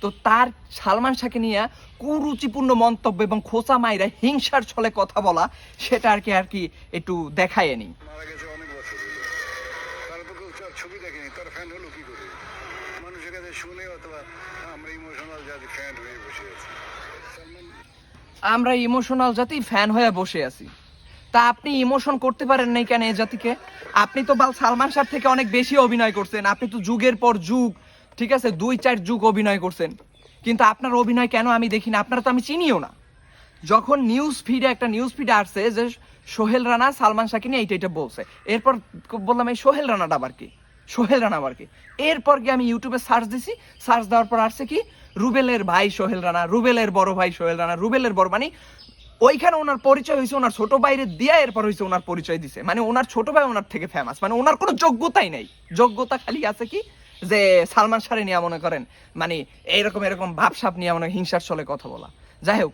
তো তার সালমান শাহকে নিয়ে কুরুচিপূর্ণ মন্তব্য এবং খোঁচা মাইরা হিংসার ছলে কথা বলা, সেটা আর কি একটু দেখায়নি। মারা গেছে অনেক বছর হলো, তারপর তার ছবি দেখেনি, তার ফ্যান হলো কি করে? মানুষের কাছে শুনে অথবা আমরা ইমোশনাল জাতি ফ্যান হয়ে বসে আছি। আমরা ইমোশনাল জাতি ফ্যান হয়ে বসে আছি। তা আপনি ইমোশন করতে পারেন নাই কেন এই জাতিকে? আপনি তো সালমান শাহ থেকে অনেক বেশি অভিনয় করছেন, আপনি তো যুগের পর যুগ, ঠিক আছে, 2-4 যুগ অভিনয় করছেন, কিন্তু আপনার অভিনয় কেন আমি দেখি না? আপনারা তো আমি চিনিও না। যখন একটা নিউজ ফিডে আসছে যে সোহেল রানা সালমান শাহকে নিয়ে এইটা বলছে, এরপর বললাম এই সোহেল রানাটা আবার কি, সোহেল রানা আবার কি? এরপর গিয়ে আমি ইউটিউবে সার্চ দিছি, সার্চ দেওয়ার পর আসছে কি, রুবেলের ভাই সোহেল রানা, রুবেলের বড় ভাই সোহেল রানা, রুবেলের বড়, মানে ওইখানে ওনার পরিচয় হয়েছে ওনার ছোট ভাইরে দিয়া, এরপর হয়েছে ওনার পরিচয় দিছে, মানে ওনার ছোট ভাই ওনার থেকে ফেমাস, মানে ওনার কোনো যোগ্যতাই নেই। যোগ্যতা খালি আছে কি, যে সালমান শাহরে নিয়ে মনে করেন মানে এরকম ভাবসাব নিয়ে মনে হিংসার ছলে কথা বলা। যাই হোক,